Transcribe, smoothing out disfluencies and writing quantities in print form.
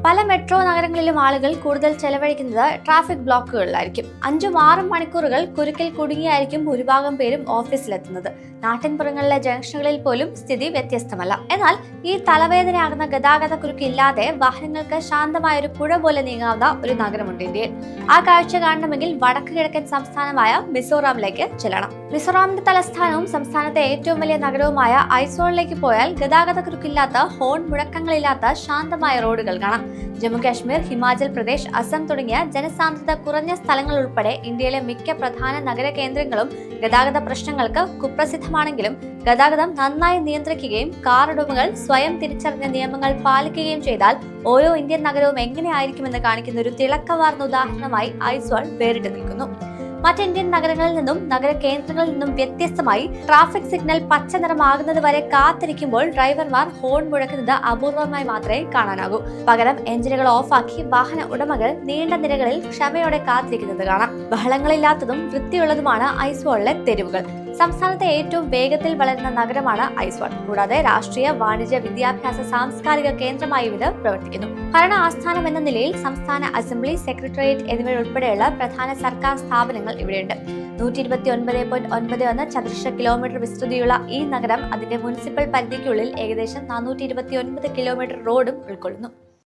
പല മെട്രോ നഗരങ്ങളിലും ആളുകൾ കൂടുതൽ ചെലവഴിക്കുന്നത് ട്രാഫിക് ബ്ലോക്കുകളിലായിരിക്കും. 5-6 മണിക്കൂറുകൾ കുരുക്കിൽ കുടുങ്ങിയായിരിക്കും ഭൂരിഭാഗം പേരും ഓഫീസിലെത്തുന്നത്. നാട്ടിൻപുറങ്ങളിലെ ജംഗ്ഷനുകളിൽ പോലും സ്ഥിതി വ്യത്യസ്തമല്ല. എന്നാൽ ഈ തലവേദനയാകുന്ന ഗതാഗത കുരുക്കില്ലാതെ വാഹനങ്ങൾക്ക് ശാന്തമായ ഒരു പുഴ പോലെ നീങ്ങാവുന്ന ഒരു നഗരമുണ്ട് ഇന്ത്യയിൽ. ആ കാഴ്ച കാണണമെങ്കിൽ വടക്ക് കിഴക്കൻ സംസ്ഥാനമായ മിസോറാമിലേക്ക് ചെല്ലണം. മിസോറാമിന്റെ തലസ്ഥാനവും സംസ്ഥാനത്തെ ഏറ്റവും വലിയ നഗരവുമായ ഐസ്വാളിലേക്ക് പോയാൽ ഗതാഗത കുരുക്കില്ലാത്ത, ഹോൺ മുഴക്കങ്ങളില്ലാത്ത ശാന്തമായ റോഡുകൾ കാണാം. ജമ്മു കാശ്മീർ, ഹിമാചൽ പ്രദേശ്, അസം തുടങ്ങിയ ജനസാന്ദ്രത കുറഞ്ഞ സ്ഥലങ്ങൾ ഉൾപ്പെടെ ഇന്ത്യയിലെ മിക്ക പ്രധാന നഗര കേന്ദ്രങ്ങളും ഗതാഗത പ്രശ്നങ്ങൾക്ക് കുപ്രസിദ്ധമാണെങ്കിലും ഗതാഗതം നന്നായി നിയന്ത്രിക്കുകയും കാർ ഉടമകൾ സ്വയം തിരിച്ചറിഞ്ഞ നിയമങ്ങൾ പാലിക്കുകയും ചെയ്താൽ ഓരോ ഇന്ത്യൻ നഗരവും എങ്ങനെയായിരിക്കുമെന്ന് കാണിക്കുന്ന ഒരു തിളക്കമാർന്ന ഉദാഹരണമായി ഐസ്വാൾ വേറിട്ട് നിൽക്കുന്നു. മറ്റ് ഇന്ത്യൻ നഗരങ്ങളിൽ നിന്നും നഗര കേന്ദ്രങ്ങളിൽ നിന്നും വ്യത്യസ്തമായി ട്രാഫിക് സിഗ്നൽ പച്ച നിറമാകുന്നത് വരെ കാത്തിരിക്കുമ്പോൾ ഡ്രൈവർമാർ ഹോൺ മുഴക്കുന്നത് അപൂർവമായി മാത്രമേ കാണാനാകൂ. പകരം എഞ്ചിനുകൾ ഓഫാക്കി വാഹന ഉടമകൾ നീണ്ട നിരകളിൽ ക്ഷമയോടെ കാത്തിരിക്കുന്നത് കാണാം. ബഹളങ്ങളില്ലാത്തതും വൃത്തിയുള്ളതുമാണ് ഐസ്വാളിലെ തെരുവുകൾ. സംസ്ഥാനത്തെ ഏറ്റവും വേഗത്തിൽ വളരുന്ന നഗരമാണ് ഐസ്വാൾ. കൂടാതെ രാഷ്ട്രീയ, വാണിജ്യ, വിദ്യാഭ്യാസ, സാംസ്കാരിക കേന്ദ്രമായും ഇത് പ്രവർത്തിക്കുന്നു. ഭരണ ആസ്ഥാനം എന്ന നിലയിൽ സംസ്ഥാന അസംബ്ലി, സെക്രട്ടേറിയറ്റ് എന്നിവയുൾപ്പെടെയുള്ള പ്രധാന സർക്കാർ സ്ഥാപനങ്ങൾ ഇവിടെയുണ്ട്. 129.91 ചതുരശ്ര കിലോമീറ്റർ വിസ്തൃതിയുള്ള ഈ നഗരം അതിന്റെ മുനിസിപ്പൽ പരിധിക്കുള്ളിൽ ഏകദേശം 429 കിലോമീറ്റർ റോഡും ഉൾക്കൊള്ളുന്നു.